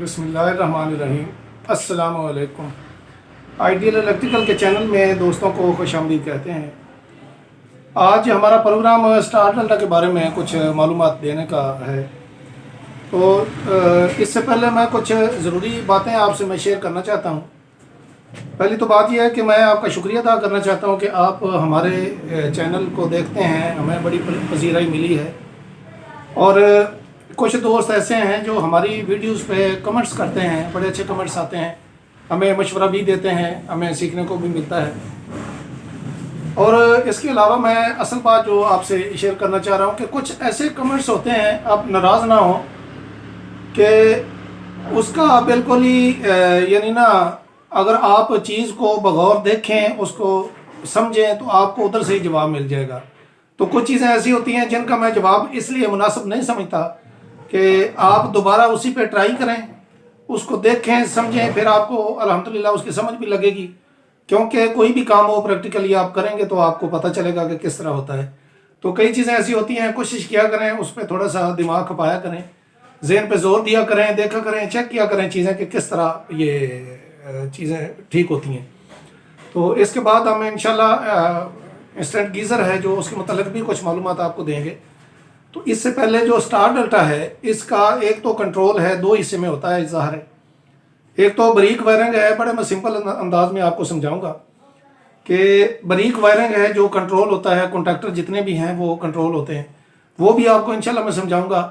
बिस्मिल्लाहिर्रहमानिर्रहीम। अस्सलाम वालेकुम। आइडियल इलेक्ट्रिकल के चैनल में दोस्तों को खुशामदीद कहते हैं। आज हमारा प्रोग्राम स्टार डेल्टा के बारे में कुछ मालूमात देने का है। तो इससे पहले मैं कुछ ज़रूरी बातें आपसे मैं शेयर करना चाहता हूँ। पहली तो बात यह है कि मैं आपका शुक्रिया अदा करना चाहता हूँ कि आप हमारे चैनल को देखते हैं, हमें बड़ी पसीराई मिली है। और कुछ दोस्त ऐसे हैं जो हमारी वीडियोस पे कमेंट्स करते हैं, बड़े अच्छे कमेंट्स आते हैं, हमें मशवरा भी देते हैं, हमें सीखने को भी मिलता है। और इसके अलावा मैं असल बात जो आपसे शेयर करना चाह रहा हूँ कि कुछ ऐसे कमेंट्स होते हैं, आप नाराज़ ना हो कि उसका बिल्कुल ही यानी ना, अगर आप चीज़ को बगौर देखें, उसको समझें तो आपको उधर से ही जवाब मिल जाएगा। तो कुछ चीज़ें ऐसी होती हैं जिनका मैं जवाब इसलिए मुनासिब नहीं समझता कि आप दोबारा उसी पे ट्राई करें, उसको देखें, समझें, फिर आपको अल्हम्दुलिल्लाह उसकी समझ भी लगेगी। क्योंकि कोई भी काम हो प्रैक्टिकली आप करेंगे तो आपको पता चलेगा कि किस तरह होता है। तो कई चीज़ें ऐसी होती हैं, कोशिश किया करें, उस पर थोड़ा सा दिमाग खपाया करें, जहन पे जोर दिया करें, देखा करें, चेक किया करें चीज़ें कि किस तरह ये चीज़ें ठीक होती हैं। तो इसके बाद हम इंशाल्लाह इंस्टेंट गीज़र है जो उसके मतलब भी कुछ मालूमात आपको देंगे। तो इससे पहले जो स्टार डेल्टा है, इसका एक तो कंट्रोल है, दो हिस्से में होता है ज़ाहिर है। एक तो बारीक वायरिंग है, बड़े मैं सिंपल अंदाज में आपको समझाऊंगा कि बारीक वायरिंग है जो कंट्रोल होता है, कॉन्टैक्टर जितने भी हैं वो कंट्रोल होते हैं, वो भी आपको इंशाल्लाह मैं समझाऊंगा।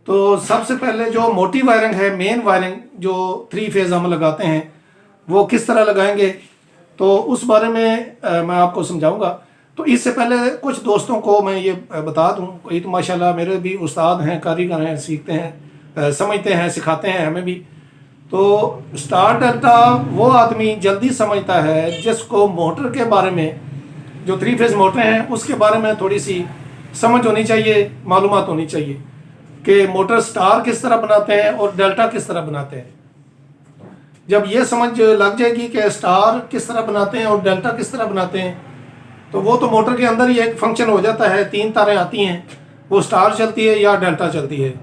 तो सबसे पहले जो मोटी वायरिंग है, मेन वायरिंग जो 3 फेज़ हम लगाते हैं, वो किस तरह लगाएंगे तो उस बारे में मैं आपको समझाऊंगा। तो इससे पहले कुछ दोस्तों को मैं ये बता दूं, कोई तो माशाल्लाह मेरे भी उस्ताद हैं, कारीगर हैं, सीखते हैं, समझते हैं, सिखाते हैं हमें भी। तो स्टार डेल्टा वो आदमी जल्दी समझता है जिसको मोटर के बारे में, जो 3 फेज़ मोटर हैं उसके बारे में थोड़ी सी समझ होनी चाहिए, मालूमात होनी चाहिए कि मोटर स्टार किस तरह बनाते हैं और डेल्टा किस तरह बनाते हैं। जब ये समझ लग जाएगी कि स्टार किस तरह बनाते हैं और डेल्टा किस तरह बनाते हैं, तो वो तो मोटर के अंदर ही एक फंक्शन हो जाता है, 3 तारें आती हैं, वो स्टार चलती है या डेल्टा चलती है।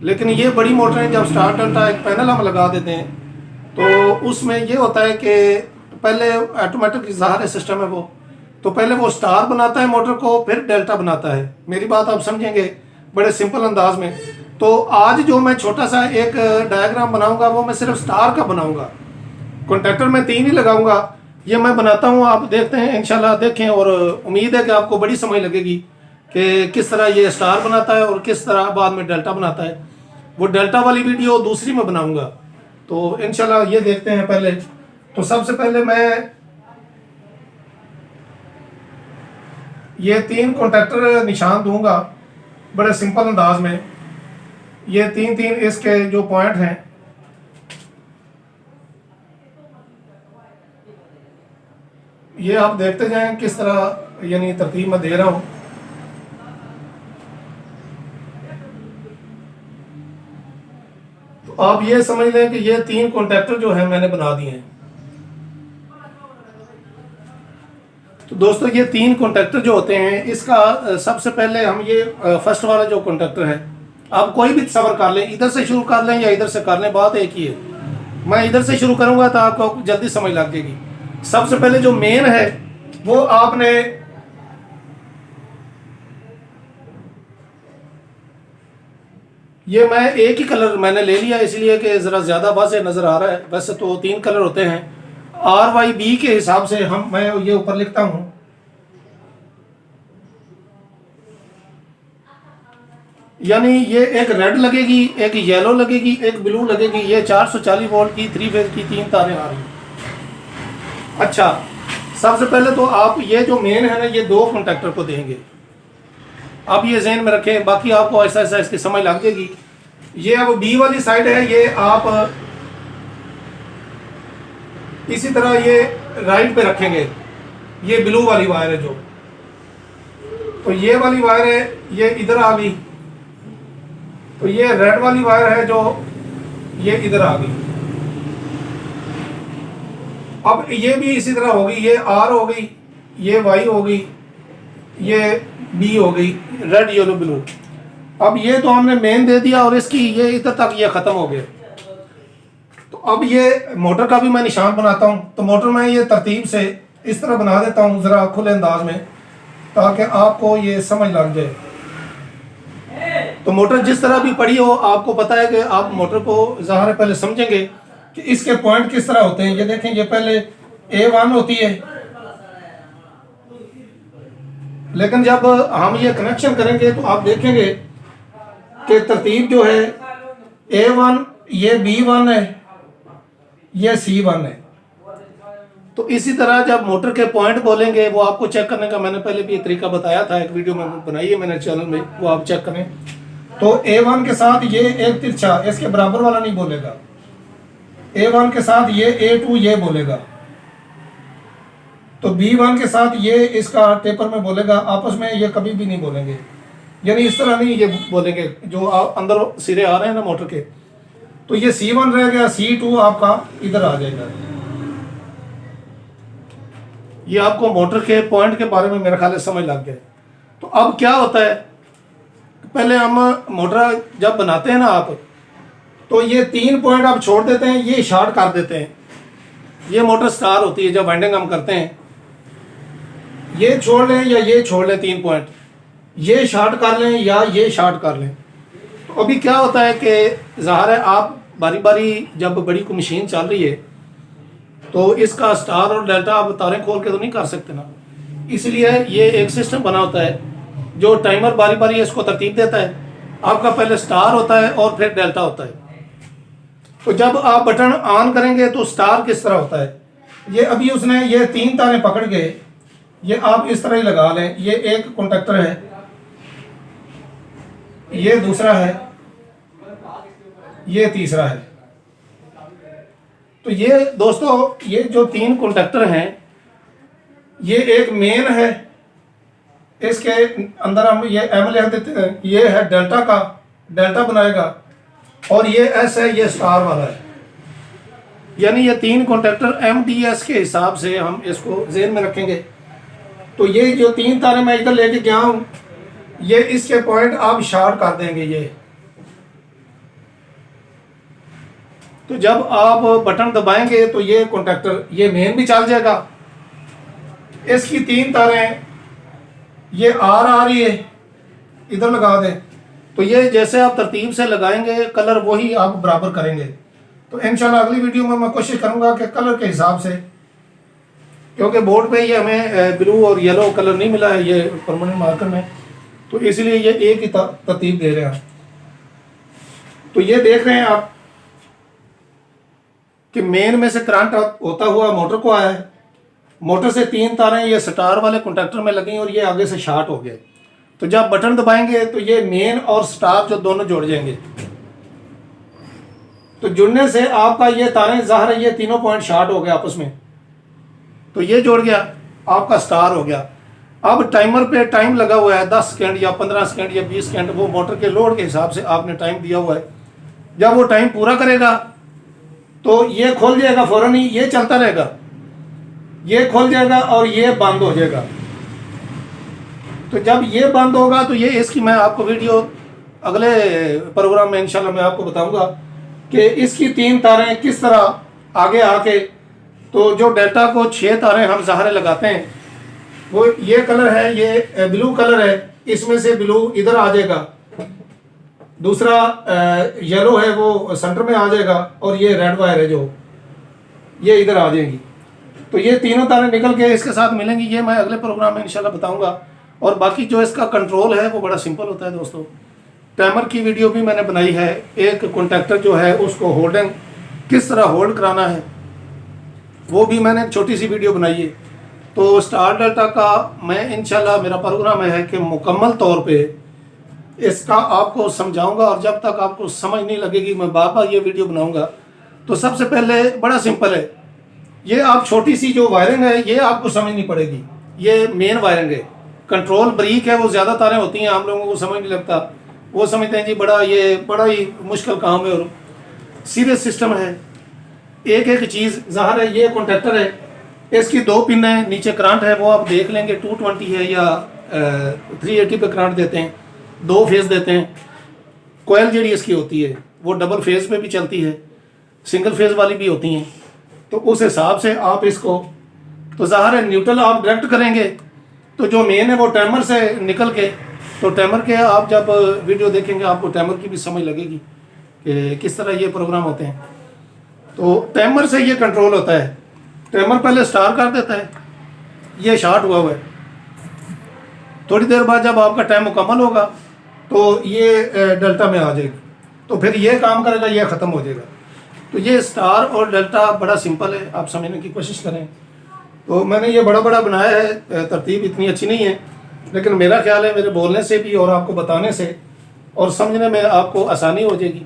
लेकिन ये बड़ी मोटरें जब स्टार डेल्टा एक पैनल हम लगा देते हैं तो उसमें ये होता है कि पहले ऑटोमेटिक ज़ाहिर सिस्टम है वो, तो पहले वो स्टार बनाता है मोटर को, फिर डेल्टा बनाता है। मेरी बात आप समझेंगे बड़े सिंपल अंदाज में। तो आज जो मैं छोटा सा एक डायग्राम बनाऊंगा वो मैं सिर्फ स्टार का बनाऊंगा, कॉन्टैक्टर में 3 ही लगाऊंगा। ये मैं बनाता हूँ, आप देखते हैं, इंशाल्लाह देखें, और उम्मीद है कि आपको बड़ी समझ लगेगी कि किस तरह ये स्टार बनाता है और किस तरह बाद में डेल्टा बनाता है। वो डेल्टा वाली वीडियो दूसरी में बनाऊंगा। तो इंशाल्लाह ये देखते हैं पहले। तो सबसे पहले मैं ये 3 कॉन्टैक्टर निशान दूंगा बड़े सिंपल अंदाज में। ये 3 इसके जो पॉइंट हैं, ये आप देखते जाएं किस तरह यानी तरतीब में दे रहा हूं। तो आप ये समझ लें कि ये 3 कॉन्टैक्टर जो है मैंने बना दिए हैं। तो दोस्तों ये 3 कॉन्टैक्टर जो होते हैं, इसका सबसे पहले हम ये फर्स्ट वाला जो कॉन्टैक्टर है, आप कोई भी तस्वर कर लें, इधर से शुरू कर लें या इधर से कर लें, बात एक ही है। मैं इधर से शुरू करूंगा तो आपको जल्दी समझ लग जाएगी। सबसे पहले जो मेन है वो आपने ये मैं एक ही कलर मैंने ले लिया इसलिए कि ज़रा ज़्यादा वाज़ेह नज़र आ रहा है। वैसे तो 3 कलर होते हैं, RYB के हिसाब से मैं ये ऊपर लिखता हूँ। यानी ये एक रेड लगेगी, एक येलो लगेगी, एक ब्लू लगेगी। ये 440 वोल्ट की 3 फेज़ की 3 तारें आ रही हैं। अच्छा, सबसे पहले तो आप ये जो मेन है ना, ये 2 कॉन्टैक्टर को देंगे। आप ये जहन में रखें, बाकी आपको ऐसा ऐसा इसकी समझ लग जाएगी। ये अब बी वाली साइड है, ये आप इसी तरह ये राइट पे रखेंगे। ये ब्लू वाली वायर है जो, तो ये वाली वायर है, ये इधर आ गई। तो ये रेड वाली वायर है जो ये इधर आ गई। अब ये भी इसी तरह होगी, ये R हो गई, ये Y हो गई, ये B हो गई, रेड येलो ब्लू। अब ये तो हमने मेन दे दिया और इसकी ये इधर तक ये ख़त्म हो गया। अब ये मोटर का भी मैं निशान बनाता हूँ। तो मोटर में ये तरतीब से इस तरह बना देता हूँ ज़रा खुले अंदाज में, ताकि आपको ये समझ लग जाए। तो मोटर जिस तरह भी पड़ी हो, आपको पता है कि आप मोटर को ज़ाहिर है पहले समझेंगे कि इसके पॉइंट किस तरह होते हैं। ये देखें, ये पहले A1 होती है, लेकिन जब हम ये कनेक्शन करेंगे तो आप देखेंगे कि तरतीब जो है A1, ये B1 है, ये C1 है। तो इसी तरह जब मोटर के पॉइंट बोलेंगे, वो आपको चेक करने का मैंने पहले भी एक तरीका बताया था, एक वीडियो में बनाई है मैंने चैनल में, वो आप चेक करें। तो A1 के साथ ये एक तिरछा इसके बराबर वाला नहीं बोलेगा, A1 के साथ ये A2 ये बोलेगा, तो B1 के साथ ये इसका टेपर में बोलेगा, आपस में ये कभी भी नहीं बोलेंगे, यानी इस तरह नहीं ये बोलेंगे जो अंदर सिरे आ रहे हैं ना मोटर के। तो ये C1 रह गया, C2 आपका इधर आ जाएगा। ये आपको मोटर के पॉइंट के बारे में मेरे ख्याल से समझ लग गया। तो अब क्या होता है, पहले हम मोटर जब बनाते हैं ना आप, तो ये 3 पॉइंट आप छोड़ देते हैं, ये शॉर्ट कर देते हैं। ये मोटर स्टार होती है जब वाइंडिंग हम करते हैं, ये छोड़ लें या ये छोड़ लें 3 पॉइंट, ये शॉर्ट कर लें या ये शॉर्ट कर लें। तो अभी क्या होता है कि ज़ाहिर है आप बारी बारी जब बड़ी कोई मशीन चल रही है तो इसका स्टार और डेल्टा आप तारें खोल के तो नहीं कर सकते ना, इसलिए ये एक सिस्टम बना होता है जो टाइमर बारी बारी इसको तरतीब देता है। आपका पहले स्टार होता है और फिर डेल्टा होता है। तो जब आप बटन ऑन करेंगे तो स्टार किस तरह होता है, ये अभी उसने ये 3 तारें पकड़ के ये आप इस तरह ही लगा लें। ये एक कॉन्टैक्टर है, ये दूसरा है, ये तीसरा है। तो ये दोस्तों ये जो 3 कॉन्टैक्टर हैं, ये एक मेन है, इसके अंदर हम ये M लिख देते हैं, ये है डेल्टा का, डेल्टा बनाएगा, और ये S है, ये स्टार वाला है। यानी ये 3 कॉन्टैक्टर MDS के हिसाब से हम इसको ज़हन में रखेंगे। तो ये जो 3 तारें मैं इधर लेके गया हूँ, ये इसके पॉइंट आप शॉर्ट कर देंगे ये। तो जब आप बटन दबाएंगे तो ये कॉन्टैक्टर, ये मेन भी चल जाएगा। इसकी 3 तारें, ये आर आ रही है, इधर लगा दें। तो ये जैसे आप तरतीब से लगाएंगे, कलर वही आप बराबर करेंगे। तो इंशाल्लाह अगली वीडियो में मैं कोशिश करूंगा कि कलर के हिसाब से, क्योंकि बोर्ड पे ये हमें ब्लू और येलो कलर नहीं मिला है ये परमानेंट मार्कर में, तो इसलिए ये एक ही तरतीब दे रहे हैं। तो ये देख रहे हैं आप कि मेन में से करंट होता हुआ मोटर को आया है। मोटर से 3 तारें ये स्टार वाले कॉन्टैक्टर में लगी और ये आगे से शॉर्ट हो गए। तो जब बटन दबाएंगे तो ये मेन और स्टार जो दोनों जुड़ जाएंगे। तो जुड़ने से आपका ये तारें, ज़ाहिर है ये तीनों पॉइंट शॉर्ट हो गए आपस में, तो ये जुड़ गया, आपका स्टार हो गया। अब टाइमर पे टाइम लगा हुआ है 10 सेकंड या 15 सेकंड या 20 सेकंड, वो मोटर के लोड के हिसाब से आपने टाइम दिया हुआ है। जब वो टाइम पूरा करेगा तो ये खोल जाएगा, फौरन ही ये चलता रहेगा, ये खोल जाएगा और ये बंद हो जाएगा। तो जब ये बंद होगा तो ये इसकी मैं आपको वीडियो अगले प्रोग्राम में इंशाल्लाह मैं आपको बताऊंगा कि इसकी 3 तारें किस तरह आगे आके, तो जो डेल्टा को 6 तारें हम ज़ाहिर लगाते हैं, वो ये कलर है, ये ब्लू कलर है, इसमें से ब्लू इधर आ जाएगा, दूसरा येलो है वो सेंटर में आ जाएगा, और ये रेड वायर है जो ये इधर आ जाएगी। तो ये तीनों तारें निकल के इसके साथ मिलेंगी, ये मैं अगले प्रोग्राम में इंशाल्लाह बताऊंगा। और बाकी जो इसका कंट्रोल है वो बड़ा सिंपल होता है दोस्तों। टाइमर की वीडियो भी मैंने बनाई है, एक कॉन्टैक्टर जो है उसको होल्डिंग किस तरह होल्ड कराना है वो भी मैंने एक छोटी सी वीडियो बनाई है। तो स्टार डेल्टा का मैं इंशाल्लाह मेरा प्रोग्राम है कि मुकम्मल तौर पे इसका आपको समझाऊंगा, और जब तक आपको समझ नहीं लगेगी मैं बार बार ये वीडियो बनाऊंगा। तो सबसे पहले बड़ा सिंपल है, ये आप छोटी सी जो वायरिंग है ये आपको समझनी पड़ेगी। ये मेन वायरिंग है, कंट्रोल ब्रेक है, वो ज़्यादा तारें होती हैं, हम लोगों को समझ नहीं लगता, वो समझते हैं जी बड़ा ही मुश्किल काम है, और सीरियस सिस्टम है। एक एक चीज़ ज़ाहिर है, ये कॉन्टैक्टर है, इसकी 2 पिन है, नीचे करंट है वो आप देख लेंगे 220 है या 380 पे करंट देते हैं, 2 फेज देते हैं। कोयल जी इसकी होती है वो डबल फेज पे भी चलती है। सिंगल फेज वाली भी होती हैं। तो उस हिसाब से आप इसको, तो ज़ाहिर है न्यूट्रल आप डायरेक्ट करेंगे तो जो मेन है वो टाइमर से निकल के, तो टाइमर के आप जब वीडियो देखेंगे आपको टाइमर की भी समझ लगेगी कि किस तरह ये प्रोग्राम होते हैं। तो टाइमर से ये कंट्रोल होता है। टाइमर पहले स्टार्ट कर देता है, ये शार्ट हुआ है। थोड़ी देर बाद जब आपका टाइम मुकम्मल होगा तो ये डेल्टा में आ जाएगी, तो फिर ये काम करेगा, ये ख़त्म हो जाएगा। तो ये स्टार और डेल्टा बड़ा सिंपल है, आप समझने की कोशिश करें। तो मैंने ये बड़ा बड़ा बनाया है, तरतीब इतनी अच्छी नहीं है, लेकिन मेरा ख्याल है मेरे बोलने से भी और आपको बताने से और समझने में आपको आसानी हो जाएगी।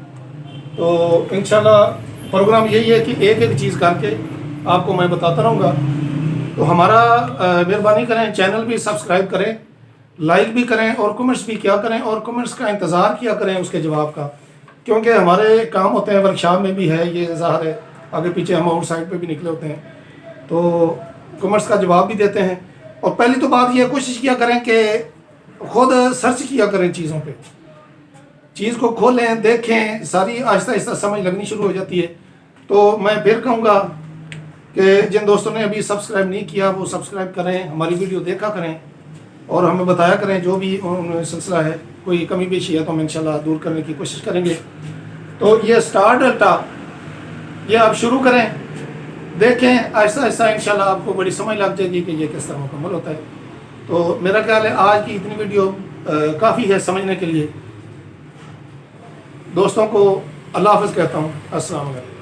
तो इंशाल्लाह प्रोग्राम यही है कि एक एक चीज़ करके आपको मैं बताता रहूँगा। तो हमारा मेहरबानी करें, चैनल भी सब्सक्राइब करें, लाइक भी करें और कमेंट्स भी क्या करें, और कमेंट्स का इंतज़ार किया करें उसके जवाब का, क्योंकि हमारे काम होते हैं, वर्कशॉप में भी है, ये ज़ाहिर है आगे पीछे हम आउटसाइड पे भी निकले होते हैं, तो कमेंट्स का जवाब भी देते हैं। और पहली तो बात ये कोशिश किया करें कि खुद सर्च किया करें चीज़ों पे, चीज़ को खोलें, देखें, सारी आहिस्ता आहिस्ता समझ लगनी शुरू हो जाती है। तो मैं फिर कहूँगा कि जिन दोस्तों ने अभी सब्सक्राइब नहीं किया वो सब्सक्राइब करें, हमारी वीडियो देखा करें और हमें बताया करें जो भी सिलसिला है, कोई कमी पेशी है तो हम इंशाल्लाह दूर करने की कोशिश करेंगे। तो ये स्टार डेल्टा ये आप शुरू करें, देखें, आहिस्ता आहिस्ता इंशाल्लाह आपको बड़ी समझ लग जाएगी कि ये किस तरह मुकम्मल होता है। तो मेरा ख्याल है आज की इतनी वीडियो काफ़ी है समझने के लिए। दोस्तों को अल्लाह हाफ़िज़ कहता हूँ। अस्सलाम वालेकुम।